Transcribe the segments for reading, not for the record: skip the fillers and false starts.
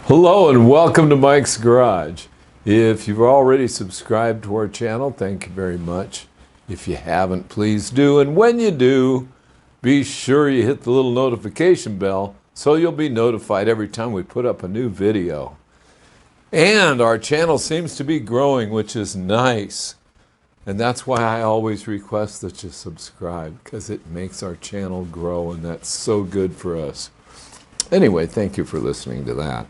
Hello and welcome to Mike's Garage. If you've already subscribed to our channel, thank you very much. If you haven't, please do. And when you do, be sure you hit the little notification bell so you'll be notified every time we put up a new video. And our channel seems to be growing, which is nice. And that's why I always request that you subscribe, because it makes our channel grow, and that's so good for us. Anyway, thank you for listening to that.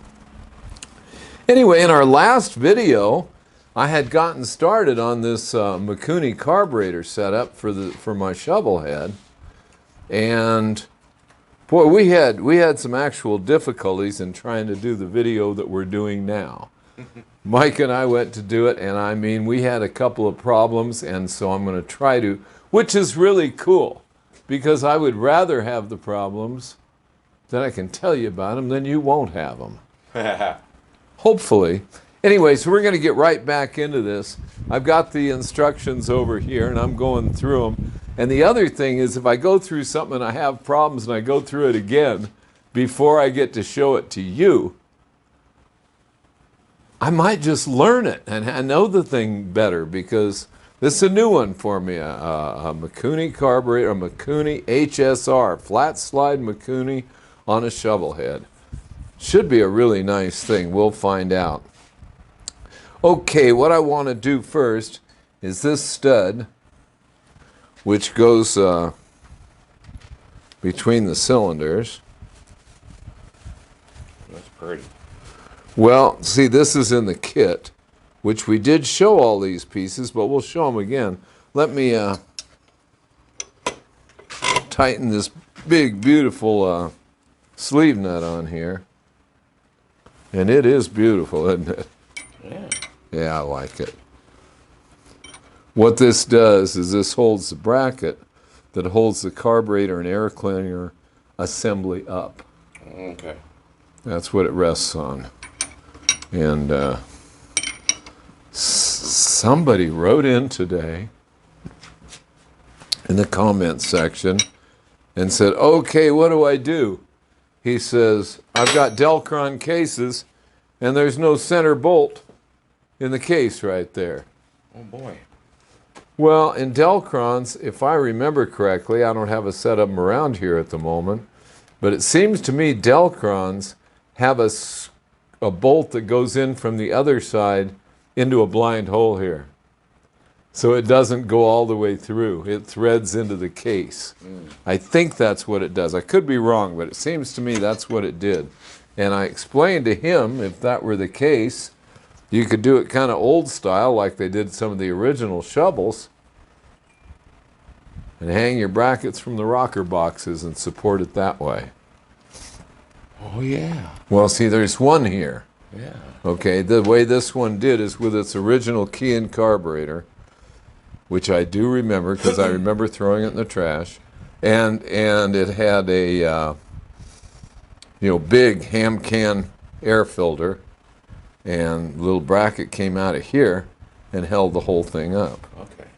Anyway, in our last video, I had gotten started on this Mikuni Carburetor setup for my Shovelhead, and boy, we had some actual difficulties in trying to do the video that we're doing now. Mike and I went to do it, and I mean, we had a couple of problems, and so I'm going to try to, which is really cool, because I would rather have the problems that I can tell you about them than you won't have them. Hopefully. Anyway, so we're going to get right back into this. I've got the instructions over here, and I'm going through them. And the other thing is, if I go through something and I have problems and I go through it again before I get to show it to you, I might just learn it and I know the thing better, because this is a new one for me, a Mikuni Carburetor, a Mikuni HSR, flat slide Mikuni on a Shovelhead. Should be a really nice thing. We'll find out. Okay, what I want to do first is this stud, which goes between the cylinders. That's pretty. Well, see, this is in the kit, which we did show all these pieces, but we'll show them again. Let me tighten this big, beautiful sleeve nut on here. And it is beautiful, isn't it? Yeah. Yeah, I like it. What this does is this holds the bracket that holds the carburetor and air cleaner assembly up. Okay. That's what it rests on. And somebody wrote in today in the comments section and said, okay, what do I do? He says, I've got Delcron cases, and there's no center bolt in the case right there. Oh, boy. Well, in Delcrons, if I remember correctly, I don't have a set of them around here at the moment, but it seems to me Delcrons have a bolt that goes in from the other side into a blind hole here. So it doesn't go all the way through. It threads into the case. I think that's what it does. I could be wrong, but it seems to me that's what it did. And I explained to him, if that were the case, you could do it kind of old style, like they did some of the original shovels, and hang your brackets from the rocker boxes and support it that way. Oh, yeah. Well, see, there's one here. Yeah. Okay, the way this one did is with its original key and carburetor, which I do remember because I remember throwing it in the trash, and it had a big ham can air filter, and the little bracket came out of here and held the whole thing up. Okay.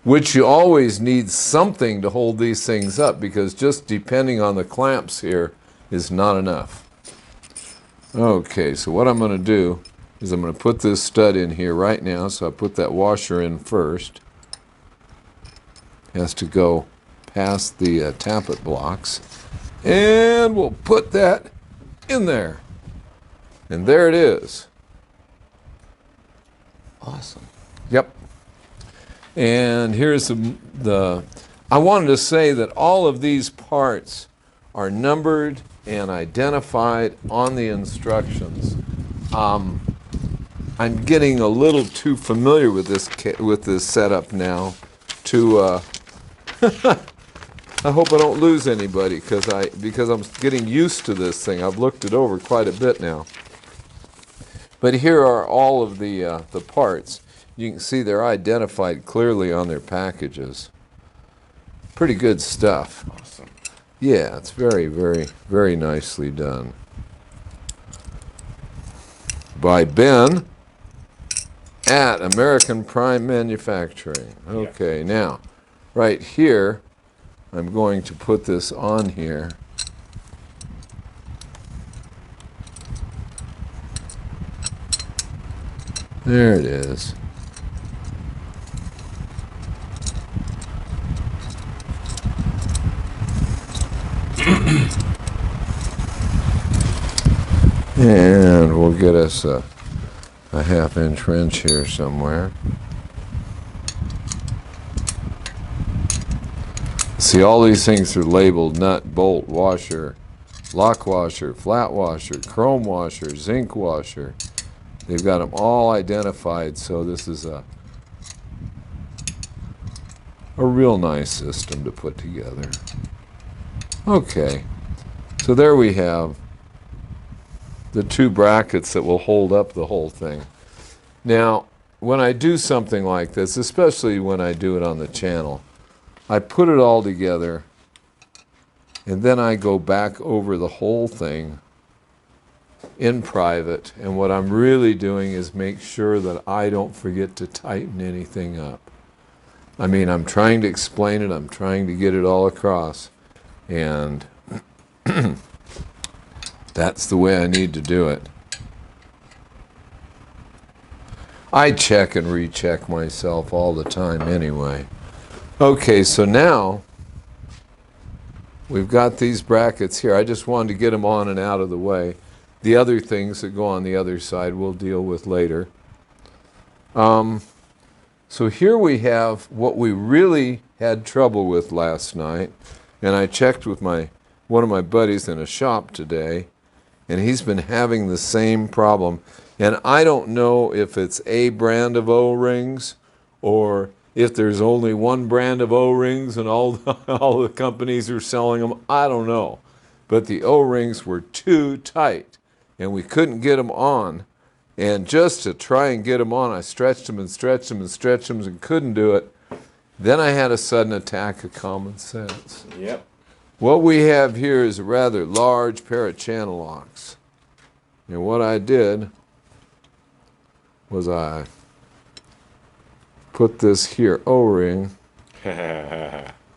Which you always need something to hold these things up, because just depending on the clamps here is not enough. Okay, so what I'm going to do is I'm going to put this stud in here right now. So I put that washer in first. It has to go past the tappet blocks. And we'll put that in there. And there it is. Awesome. Yep. And here's I wanted to say that all of these parts are numbered and identified on the instructions. I'm getting a little too familiar with this setup now to I hope I don't lose anybody, because I'm getting used to this thing. I've looked it over quite a bit now. But here are all of the parts. You can see they're identified clearly on their packages. Pretty good stuff. Awesome. Yeah, it's very, very, very nicely done. By Ben at American Prime Manufacturing. Okay, now, right here, I'm going to put this on here. There it is. And we'll get us a half-inch wrench here somewhere. See, all these things are labeled nut, bolt, washer, lock washer, flat washer, chrome washer, zinc washer. They've got them all identified, so this is a real nice system to put together. Okay, so there we have the two brackets that will hold up the whole thing. Now, when I do something like this, especially when I do it on the channel, I put it all together and then I go back over the whole thing in private, and what I'm really doing is make sure that I don't forget to tighten anything up. I mean, I'm trying to explain it, I'm trying to get it all across, and that's the way I need to do it. I check and recheck myself all the time anyway. Okay, so now we've got these brackets here. I just wanted to get them on and out of the way. The other things that go on the other side we'll deal with later. So here we have what we really had trouble with last night, and I checked with one of my buddies in a shop today, and he's been having the same problem. And I don't know if it's a brand of O-rings or if there's only one brand of O-rings and all the companies are selling them. I don't know. But the O-rings were too tight, and we couldn't get them on. And just to try and get them on, I stretched them and stretched them and stretched them and couldn't do it. Then I had a sudden attack of common sense. Yep. What we have here is a rather large pair of channel locks. And what I did was I put this here O-ring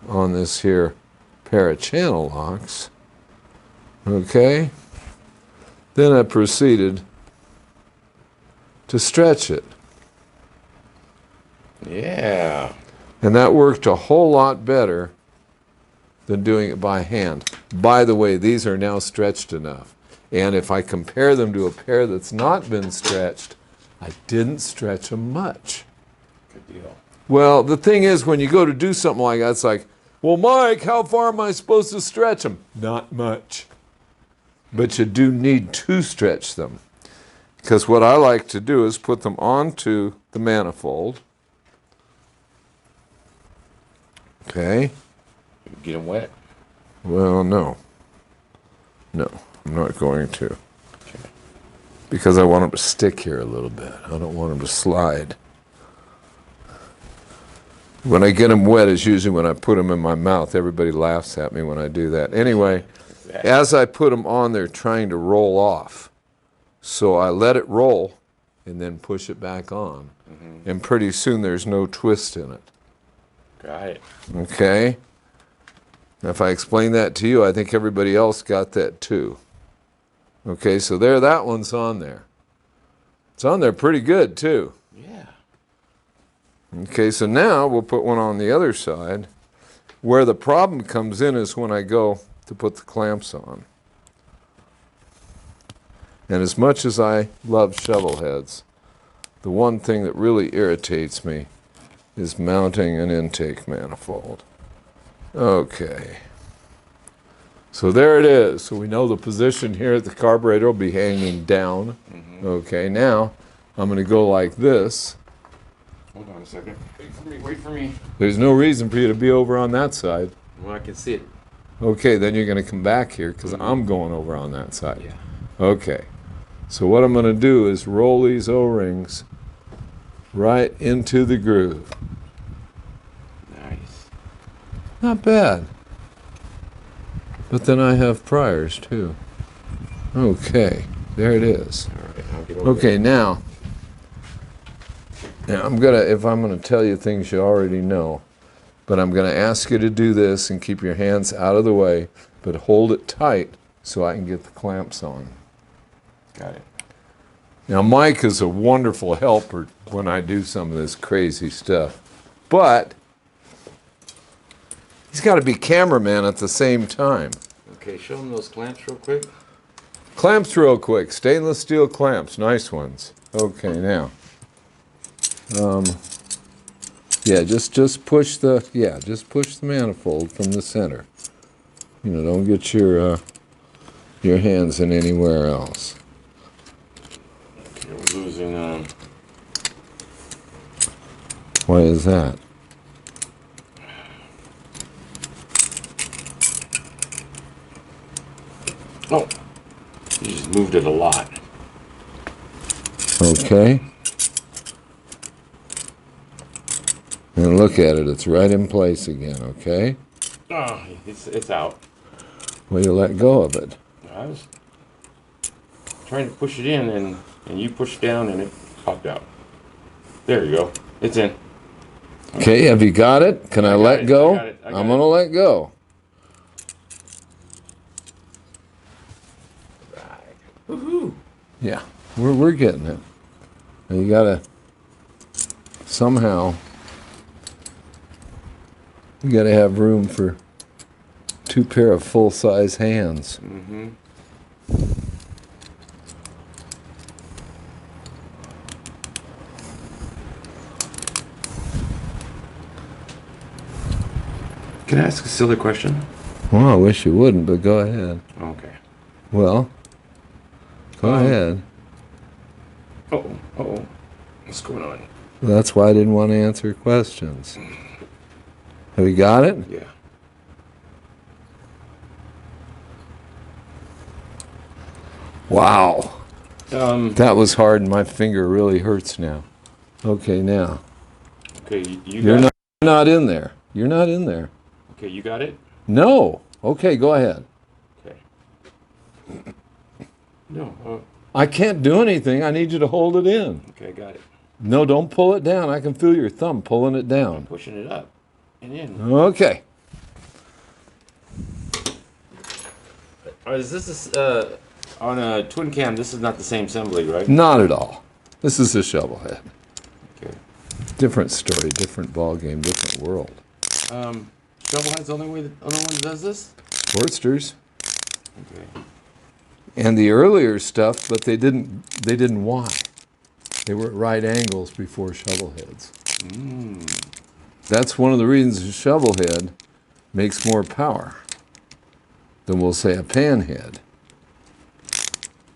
on this here pair of channel locks. Okay? Then I proceeded to stretch it. Yeah. And that worked a whole lot better than doing it by hand. By the way, these are now stretched enough. And if I compare them to a pair that's not been stretched, I didn't stretch them much. Good deal. Well, the thing is, when you go to do something like that, it's like, well, Mike, how far am I supposed to stretch them? Not much. But you do need to stretch them. Because what I like to do is put them onto the manifold. Okay. Get them wet. Well, no. No, I'm not going to. Okay. Because I want them to stick here a little bit. I don't want them to slide. When I get them wet is usually when I put them in my mouth. Everybody laughs at me when I do that. Anyway, exactly. As I put them on, they're trying to roll off. So I let it roll and then push it back on. Mm-hmm. And pretty soon there's no twist in it. Got it. Okay? Now if I explain that to you, I think everybody else got that too. Okay, so there, that one's on there. It's on there pretty good too. Yeah. Okay, so now we'll put one on the other side. Where the problem comes in is when I go to put the clamps on. And as much as I love shovel heads, the one thing that really irritates me is mounting an intake manifold. Okay. So there it is. So we know the position here at the carburetor will be hanging down. Mm-hmm. Okay, now I'm going to go like this. Hold on a second. Wait for me, wait for me. There's no reason for you to be over on that side. Well, I can see it. Okay, then you're going to come back here because I'm going over on that side. Yeah. Okay. So what I'm going to do is roll these O-rings right into the groove. Nice. Not bad. But then I have pliers too. Okay, there it is. All right, I'll get over Okay, there. now I'm gonna tell you things you already know, but I'm gonna ask you to do this and keep your hands out of the way, but hold it tight so I can get the clamps on. Got it. Now, Mike is a wonderful helper when I do some of this crazy stuff, but he's got to be cameraman at the same time. Okay, show him those clamps real quick. Clamps real quick. Stainless steel clamps. Nice ones. Okay, now. Yeah, just push the manifold from the center. You know, don't get your hands in anywhere else. Okay, we're losing. Why is that? Oh, you just moved it a lot. Okay. And look at it, it's right in place again, okay? Oh, it's out. Well, you let go of it. I was trying to push it in, and you pushed down, and it popped out. There you go. It's in. Okay, have you got it? Can I let go? I got it. I'm going to let go. Woohoo! Yeah, we're getting it. Now you got to somehow, you got to have room for 2 pair of full-size hands. Mm-hmm. Can I ask a silly question? Well, I wish you wouldn't, but go ahead. Okay. Well, go ahead. Uh-oh. What's going on? That's why I didn't want to answer questions. Have you got it? Yeah. Wow. That was hard, and my finger really hurts now. Okay, now. Okay, You're not in there. You're not in there. Okay, you got it? No. Okay, go ahead. Okay. No. I can't do anything. I need you to hold it in. Okay, I got it. No, don't pull it down. I can feel your thumb pulling it down. Pushing it up and in. Okay. Is this on a twin cam? This is not the same assembly, right? Not at all. This is a Shovelhead. Okay. Different story, different ball game, different world. Shovelhead's the only one that does this? Forsters. Okay. And the earlier stuff, but they didn't why. They were at right angles before Shovelheads. That's one of the reasons a Shovelhead makes more power than, we'll say, a panhead.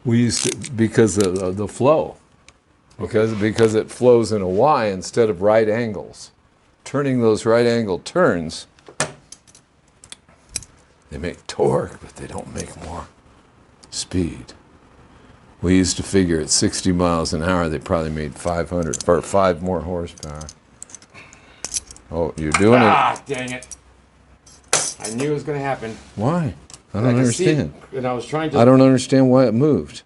We used to, because of the flow. Because it flows in a Y instead of right angles. Turning those right angle turns, they make torque, but they don't make more speed. We used to figure at 60 miles an hour they probably made 500 or 5 more horsepower. Oh, you're doing it. Ah, dang it. I knew it was going to happen. Why? I don't understand. And I was trying to... I don't understand why it moved.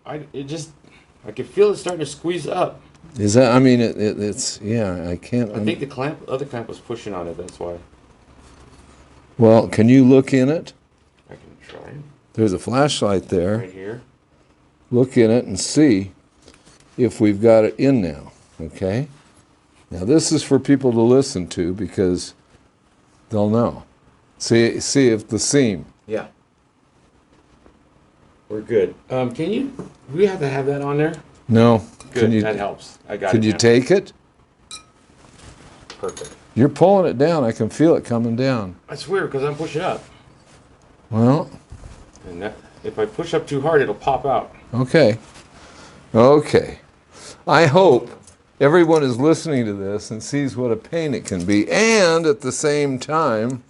I could feel it starting to squeeze up. Is that, I mean, it's, yeah, I can't. I think the other clamp was pushing on it, that's why. Well, can you look in it? I can try. There's a flashlight there. Right here. Look in it and see if we've got it in now, okay? Now this is for people to listen to because they'll know. See if the seam. Yeah. We're good. We have to have that on there? No. Good, that helps. I got it. Could you take it? Perfect. You're pulling it down. I can feel it coming down. That's weird because I'm pushing up. Well. And if I push up too hard, it'll pop out. Okay. Okay. I hope everyone is listening to this and sees what a pain it can be, and at the same time,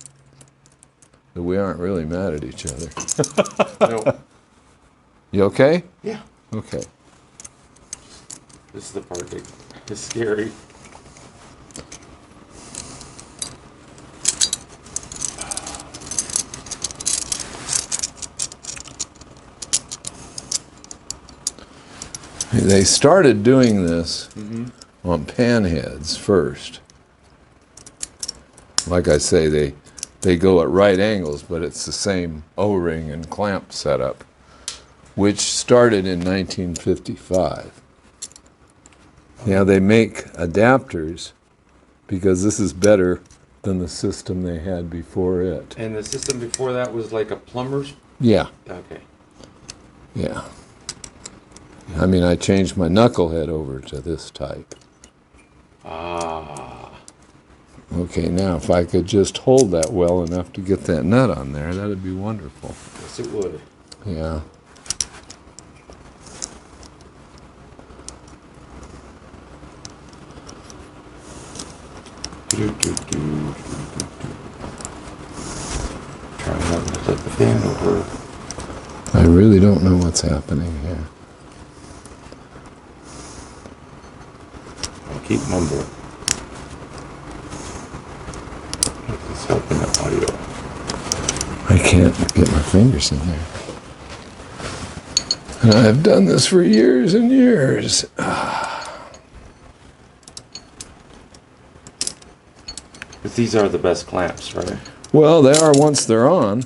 that we aren't really mad at each other. No. You okay? Yeah. Okay. This is the part that is scary. They started doing this on panheads first. Like I say, they go at right angles, but it's the same O-ring and clamp setup. which started in 1955. Now they make adapters because this is better than the system they had before it. And the system before that was like a plumber's? Yeah. Okay. Yeah. I mean, I changed my knucklehead over to this type. Ah. Okay, now if I could just hold that well enough to get that nut on there, that'd be wonderful. Yes, it would. Yeah. Try not to flip the fan over. I really don't know what's happening here. I'll keep mumble. It's helping the audio. I can't get my fingers in there. And I've done this for years and years. But these are the best clamps, right? Well, they are once they're on.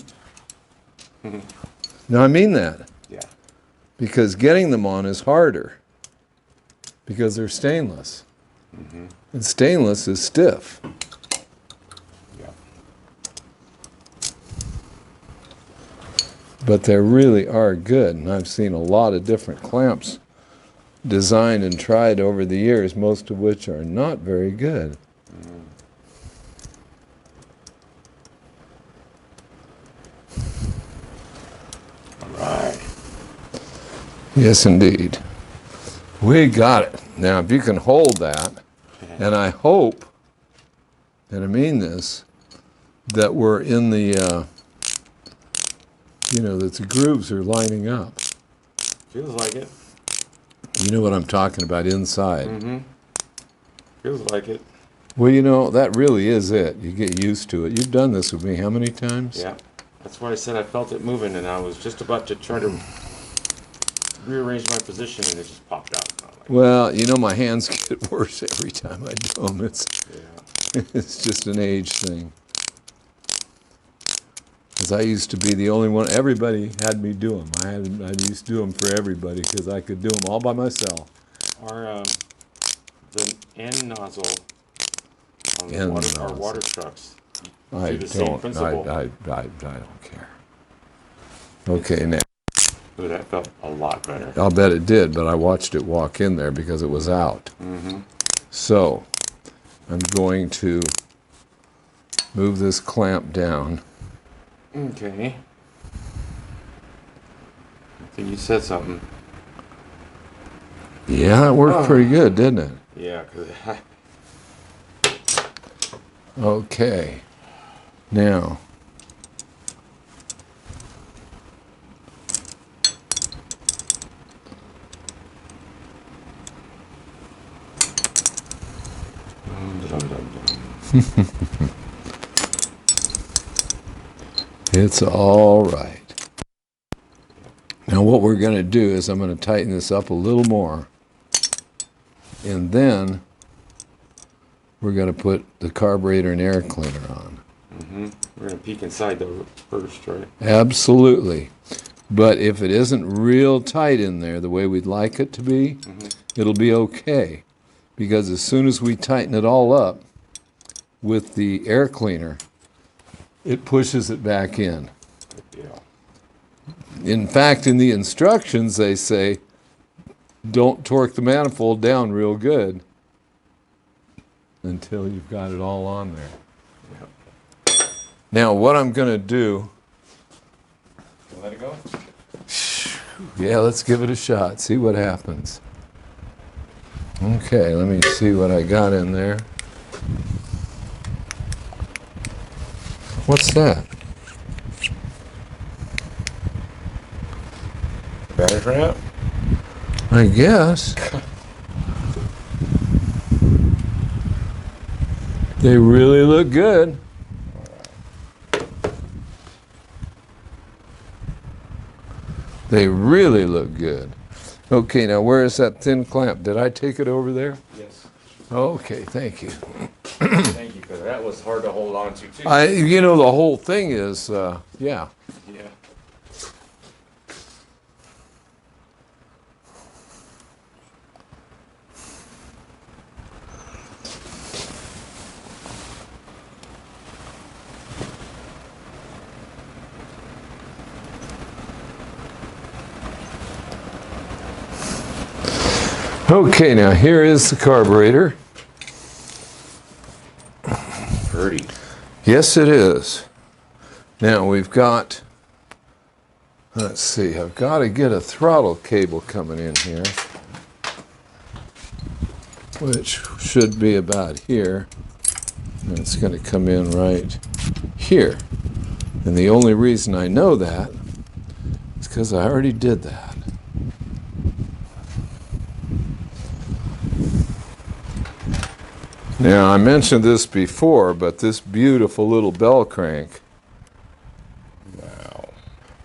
Now, I mean that. Yeah. Because getting them on is harder. Because they're stainless. And stainless is stiff. Yeah. But they really are good. And I've seen a lot of different clamps designed and tried over the years, most of which are not very good. Right. Yes, indeed. We got it. Now, if you can hold that, and I hope, and I mean this, that we're in the, that the grooves are lining up. Feels like it. You know what I'm talking about inside. Mm-hmm. Feels like it. Well, that really is it. You get used to it. You've done this with me how many times? Yeah. That's why I said I felt it moving, and I was just about to try to rearrange my position, and it just popped out. Well, my hands get worse every time I do them. Yeah. It's just an age thing. Because I used to be the only one. Everybody had me do them. I used to do them for everybody because I could do them all by myself. The end nozzle on End our nozzle. water trucks. I the same don't. principle. I don't care. Okay, now. Ooh, that felt a lot better. I'll bet it did, but I watched it walk in there because it was out. So, I'm going to move this clamp down. Okay. I think you said something. Yeah, it worked pretty good, didn't it? Yeah, because Okay. Now, it's all right. Now what we're going to do is I'm going to tighten this up a little more. And then we're going to put the carburetor and air cleaner on. we're going to peek inside though first, right? Absolutely. But if it isn't real tight in there the way we'd like it to be, it'll be okay. Because as soon as we tighten it all up with the air cleaner, it pushes it back in. Yeah. In fact, in the instructions, they say, don't torque the manifold down real good until you've got it all on there. Yep. Now, what I'm going to do... Let it go? Yeah, let's give it a shot. See what happens. Okay, let me see what I got in there. What's that? Battery trap? I guess. They really look good. They really look good. Okay, now where is that thin clamp? Did I take it over there? Yes. Okay, thank you. Thank you, because that was hard to hold on to too. The whole thing is, yeah. Yeah. Okay, now here is the carburetor. Pretty. Yes, it is. Now we've got, let's see, I've got to get a throttle cable coming in here, which should be about here. And it's going to come in right here. And the only reason I know that is because I already did that. Now, I mentioned this before, but this beautiful little bell crank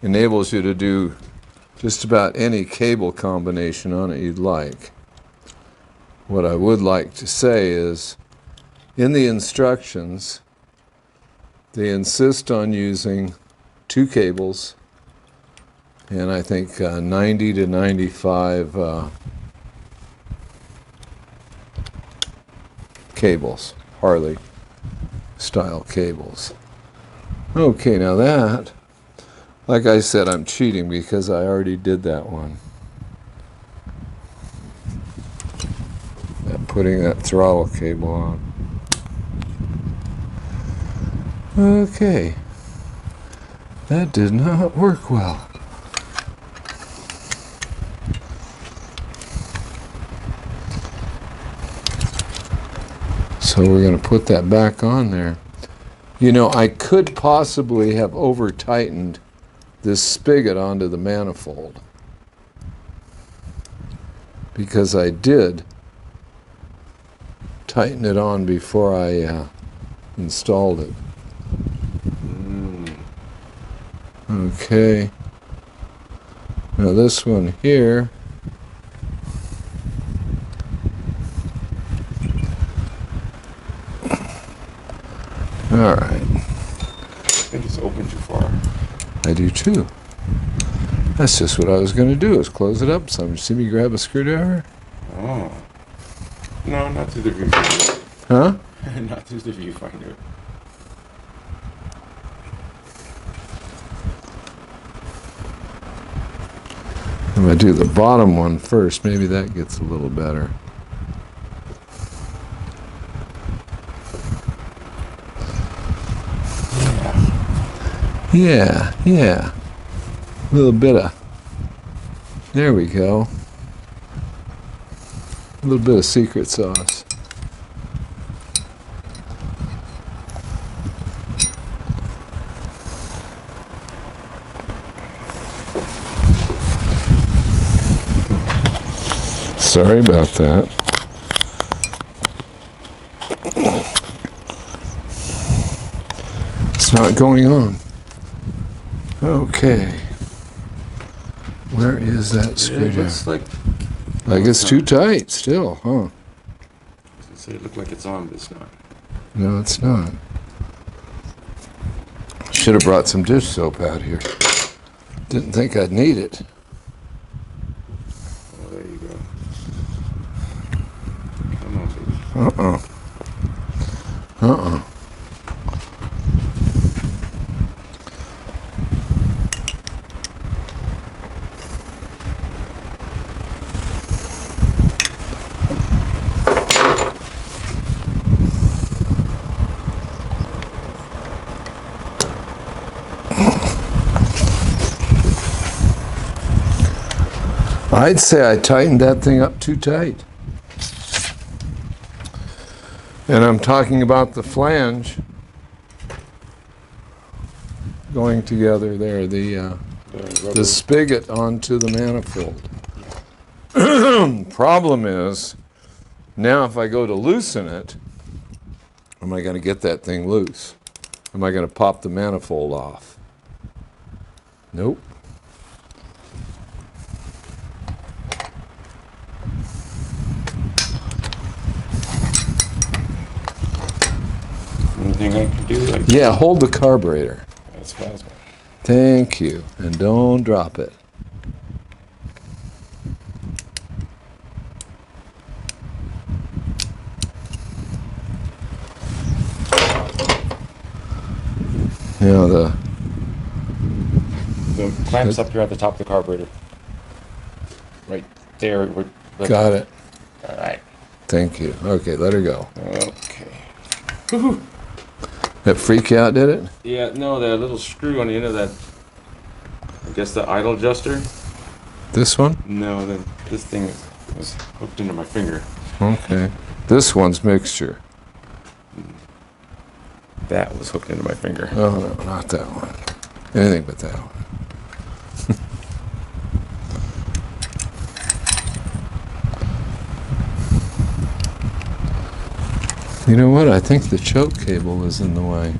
enables you to do just about any cable combination on it you'd like. What I would like to say is, in the instructions, they insist on using 2 cables, and I think 90 to 95 cables, Harley style cables. Okay, now that, like I said, I'm cheating because I already did that one. I'm putting that throttle cable on. Okay, that did not work well. So we're going to put that back on there. You know, I could possibly have over-tightened this spigot onto the manifold, because I did tighten it on before I installed it. Okay. Now this one here, all right. I think it's open too far. I do too. That's just what I was going to do, is close it up. So you see me grab a screwdriver? Oh. No, not through the viewfinder. Huh? Not through the viewfinder. I'm going to do the bottom one first. Maybe that gets a little better. Yeah. A little bit of, there we go. A little bit of secret sauce. Sorry about that. It's not going on. Okay. Where is that screwdriver? It looks like it's too tight still, huh? I was gonna say it looked like it's on, but it's not. No, it's not. Should have brought some dish soap out here. Didn't think I'd need it. Oh, there you go. Come on, baby. I'd say I tightened that thing up too tight. And I'm talking about the flange going together there, the spigot onto the manifold. Problem is, now if I go to loosen it, am I going to get that thing loose? Am I going to pop the manifold off? Nope. Anything I can do? Like Yeah, hold the carburetor. that's possible. Thank you. And don't drop it. You know, The clamps up here at the top of the carburetor. Right there. got it. thank you. Okay, let her go. Okay. That freak you out, did it? Yeah, no, that little screw on the end of that, I guess the idle adjuster. This one? No, this thing was hooked into my finger. Okay. This one's mixture. That was hooked into my finger. Oh, no, not that one. Anything but that one. You know what? I think the choke cable is in the way.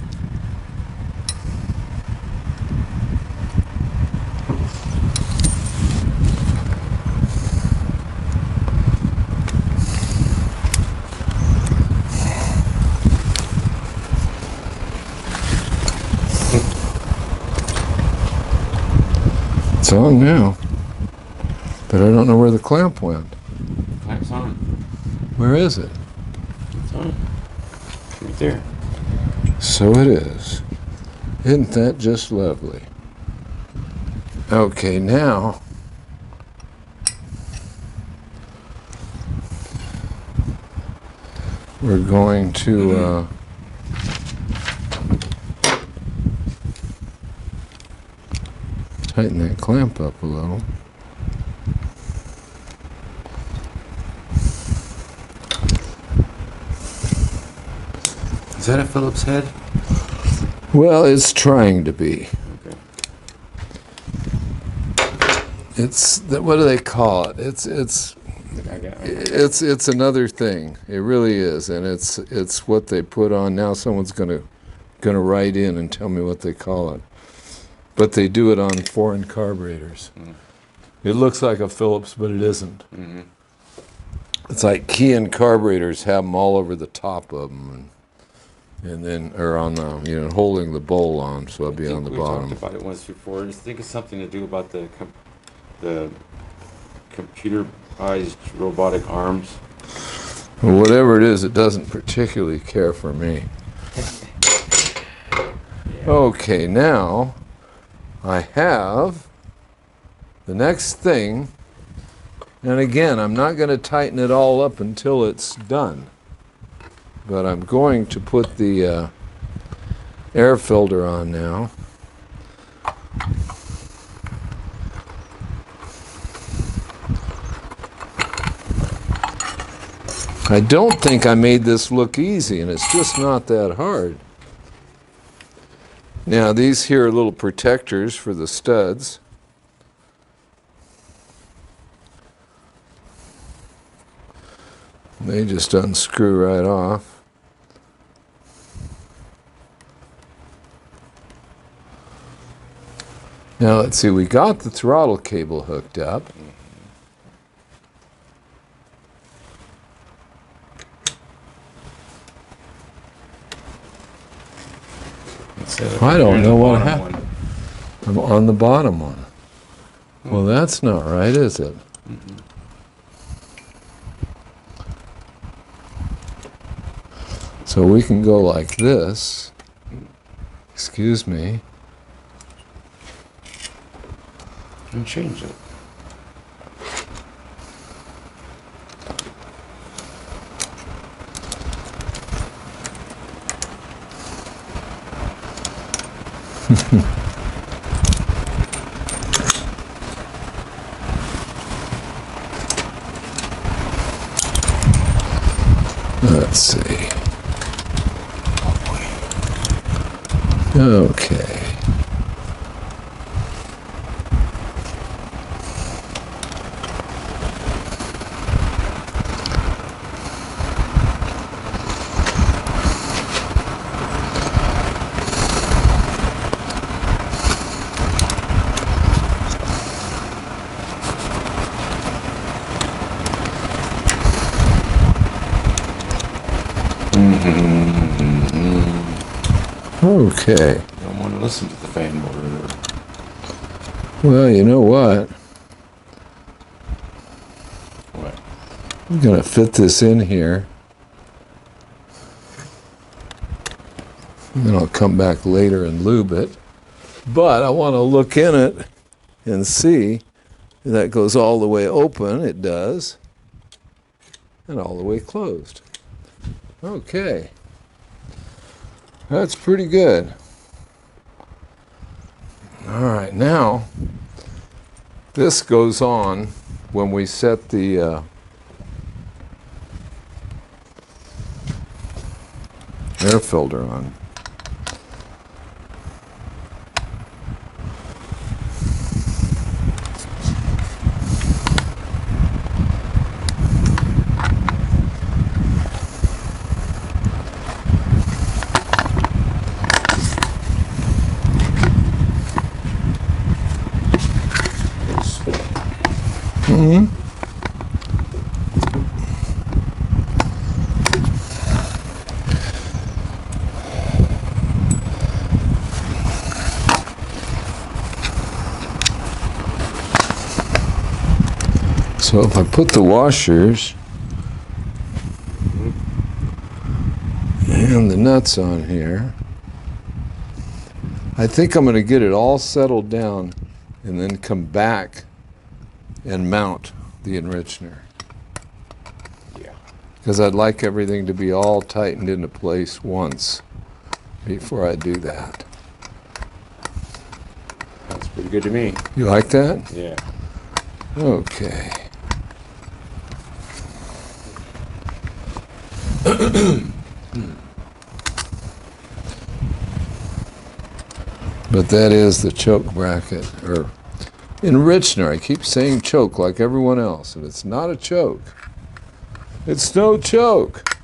It's on now, but I don't know where the clamp went. Clamp's on. Where is it? It's on. Right there. So it is. Isn't that just lovely? Okay, now we're going to tighten that clamp up a little. Is that a Phillips head? Well, it's trying to be. Okay. It's what do they call it? It's another thing. It really is, and it's what they put on. Now someone's gonna write in and tell me what they call it. But they do it on foreign carburetors. Mm. It looks like a Phillips, but it isn't. Mm-hmm. It's like Key carburetors have them all over the top of them, and then or on the holding the bowl on, so it'll be on the bottom. We talked about it once before. I think it's something to do about the computerized robotic arms. Well, whatever it is, it doesn't particularly care for me. Yeah. Okay, now I have the next thing, and again, I'm not going to tighten it all up until it's done, but I'm going to put the air filter on now. I don't think I made this look easy, and it's just not that hard. Now, these here are little protectors for the studs. They just unscrew right off. Now, let's see, we got the throttle cable hooked up. I don't know what happened. I'm on the bottom one. Well, that's not right, is it? Mm-hmm. So we can go like this. Excuse me. And change it. Let's see. Okay. Okay. You don't want to listen to the fan motor. Well, you know what? What? I'm going to fit this in here. And then I'll come back later and lube it. But I want to look in it and see. That goes all the way open. It does. and all the way closed. Okay. That's pretty good. All right, now this goes on when we set the air filter on. So if I put the washers and the nuts on here, I think I'm going to get it all settled down and then come back and mount the enrichener. Yeah. Because I'd like everything to be all tightened into place once before I do that. That's pretty good to me. You like that? Yeah. Okay. But that is the choke bracket, or enrichener. I keep saying choke like everyone else, and it's not a choke. It's no choke.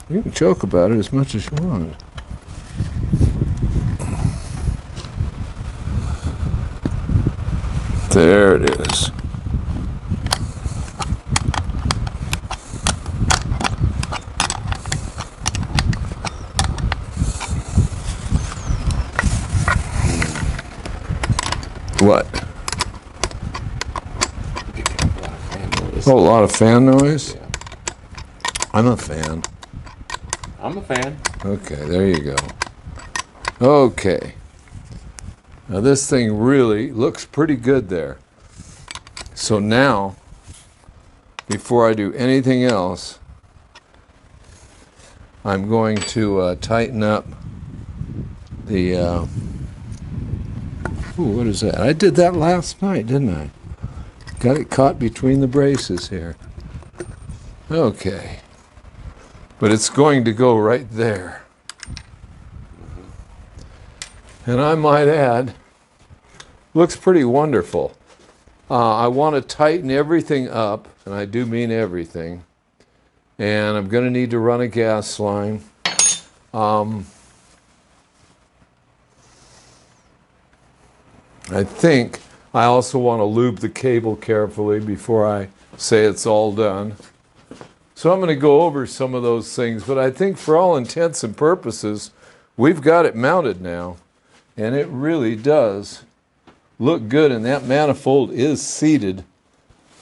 You can choke about it as much as you want. There it is. What? Oh, a lot of fan noise? Yeah. I'm a fan. I'm a fan. Okay, there you go. Okay. Now this thing really looks pretty good there. So now, before I do anything else, I'm going to tighten up the, what is that? I did that last night, didn't I? Got it caught between the braces here. Okay. But it's going to go right there. And I might add, looks pretty wonderful. I want to tighten everything up, and I do mean everything. And I'm going to need to run a gas line. I think I also want to lube the cable carefully before I say it's all done. So I'm going to go over some of those things, but I think for all intents and purposes, we've got it mounted now, and it really does look good, and that manifold is seated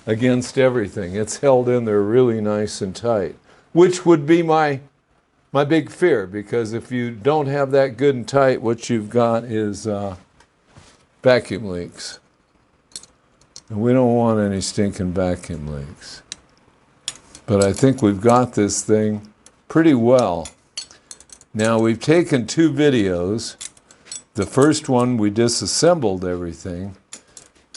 against everything. It's held in there really nice and tight, which would be my big fear, because if you don't have that good and tight, what you've got is vacuum leaks. And we don't want any stinking vacuum leaks. But I think we've got this thing pretty well. Now we've taken 2 videos. The first one we disassembled everything,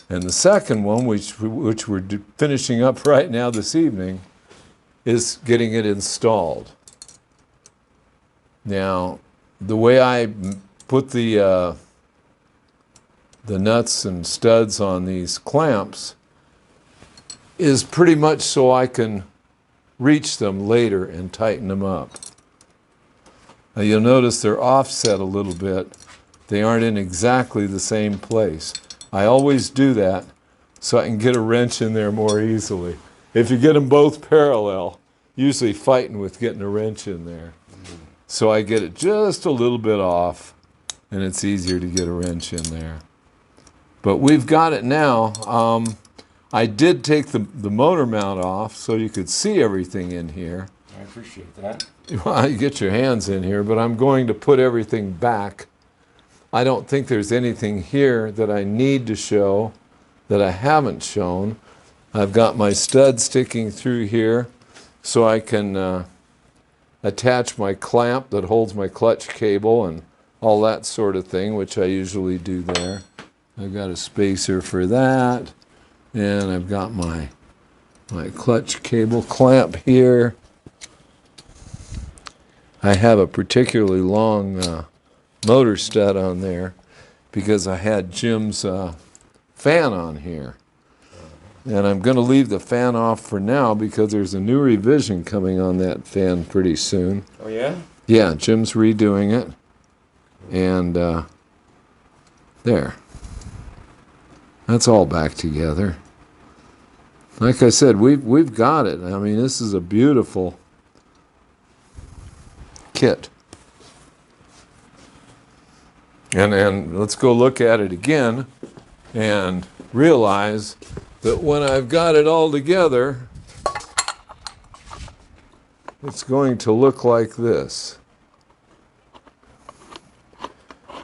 and the second one, which we're finishing up right now this evening, is getting it installed. Now, the way I put the nuts and studs on these clamps is pretty much so I can reach them later and tighten them up. Now you'll notice they're offset a little bit. They aren't in exactly the same place. I always do that so I can get a wrench in there more easily. If you get them both parallel, usually fighting with getting a wrench in there. So I get it just a little bit off, and it's easier to get a wrench in there. But we've got it now. I did take the motor mount off so you could see everything in here. I appreciate that. Well, you get your hands in here, but I'm going to put everything back. I don't think there's anything here that I need to show that I haven't shown. I've got my stud sticking through here so I can attach my clamp that holds my clutch cable and all that sort of thing, which I usually do there. I've got a spacer for that, and I've got my clutch cable clamp here. I have a particularly long motor stud on there because I had Jim's fan on here. And I'm going to leave the fan off for now because there's a new revision coming on that fan pretty soon. Oh, yeah? Yeah, Jim's redoing it. And there. That's all back together. Like I said, we've got it. I mean, this is a beautiful kit. And let's go look at it again and realize that when I've got it all together, it's going to look like this.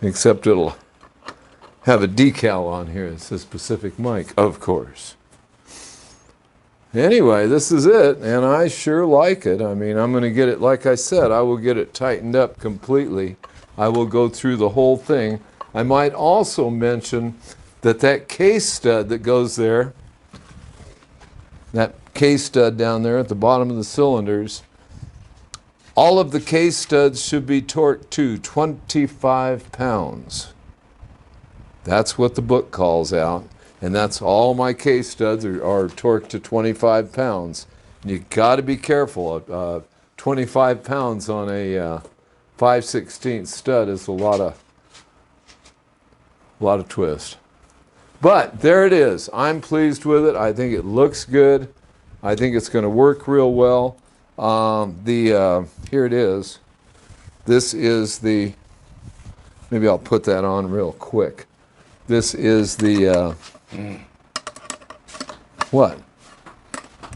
Except it'll have a decal on here that says Pacific Mike, of course. Anyway, this is it, and I sure like it. I mean, I'm going to get it, like I said, I will get it tightened up completely. I will go through the whole thing. I might also mention that case stud that goes there, that case stud down there at the bottom of the cylinders, all of the case studs should be torqued to 25 pounds. That's what the book calls out. And that's all my case studs are torqued to 25 pounds. And you got to be careful. 25 pounds on a 5/16 stud is a lot of twist. But there it is. I'm pleased with it. I think it looks good. I think it's going to work real well. Here it is. This is the, maybe I'll put that on real quick. This is the, what?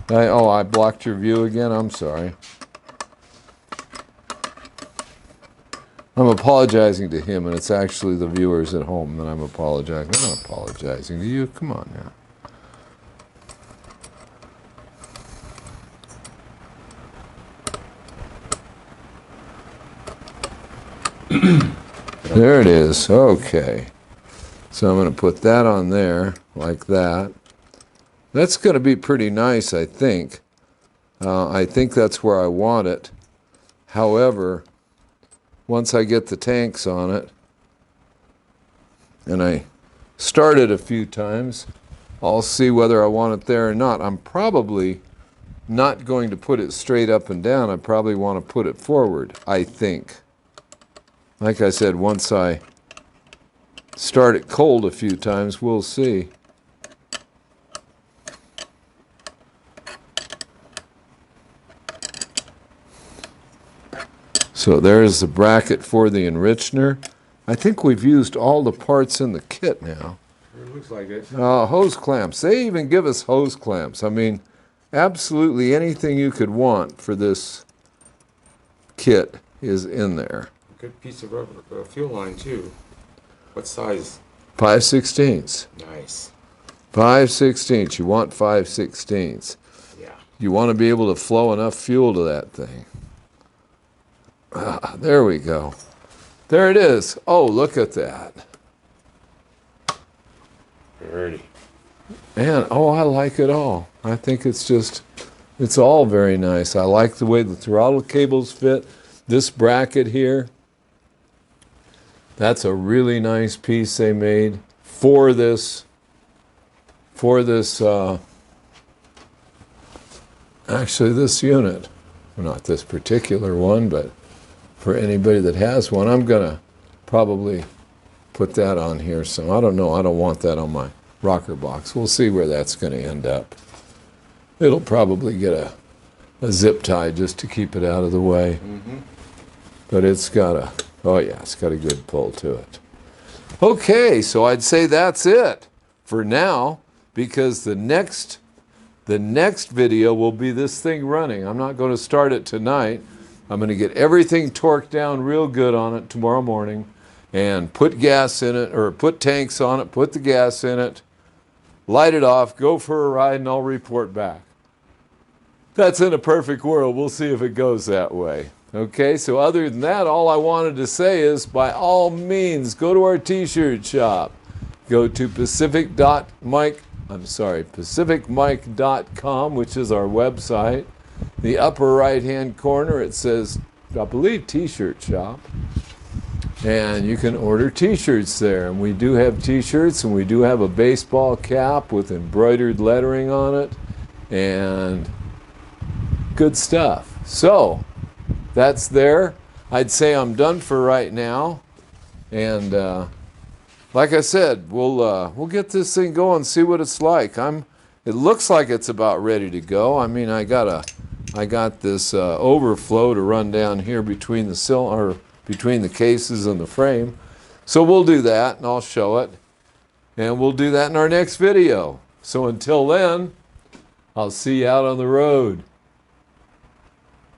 I blocked your view again? I'm sorry. I'm apologizing to him, and it's actually the viewers at home that I'm apologizing. I'm not apologizing to you. Come on now. There it is. Okay. So I'm going to put that on there like that. That's going to be pretty nice, I think. I think that's where I want it. However, once I get the tanks on it, and I start it a few times, I'll see whether I want it there or not. I'm probably not going to put it straight up and down. I probably want to put it forward, I think. Like I said, once I start it cold a few times, we'll see. So there's the bracket for the enrichener. I think we've used all the parts in the kit now. It looks like it. Hose clamps. They even give us hose clamps. I mean, absolutely anything you could want for this kit is in there. Good piece of rubber, fuel line too. What size? 5/16. Nice. 5/16. You want 5/16. Yeah. You want to be able to flow enough fuel to that thing. There we go. There it is. Oh, look at that. Pretty. Man, oh, I like it all. I think it's all very nice. I like the way the throttle cables fit. This bracket here, that's a really nice piece they made for this, actually this unit. Not this particular one, but for anybody that has one. I'm going to probably put that on here. So I don't know. I don't want that on my rocker box. We'll see where that's going to end up. It'll probably get a zip tie just to keep it out of the way. Mm-hmm. But it's got it's got a good pull to it. Okay, so I'd say that's it for now, because the next video will be this thing running. I'm not going to start it tonight. I'm going to get everything torqued down real good on it tomorrow morning and put gas in it, or put tanks on it, put the gas in it, light it off, go for a ride, and I'll report back. That's in a perfect world. We'll see if it goes that way. Okay, so other than that, all I wanted to say is, by all means, go to our t-shirt shop. Go to pacificmike.com, which is our website. The upper right-hand corner, it says, I believe, t-shirt shop. And you can order t-shirts there. And we do have t-shirts, and we do have a baseball cap with embroidered lettering on it. And good stuff. So, that's there. I'd say I'm done for right now. And like I said, we'll get this thing going, see what it's like. It looks like it's about ready to go. I mean, I got this overflow to run down here between the cases and the frame. So we'll do that, and I'll show it. And we'll do that in our next video. So until then, I'll see you out on the road.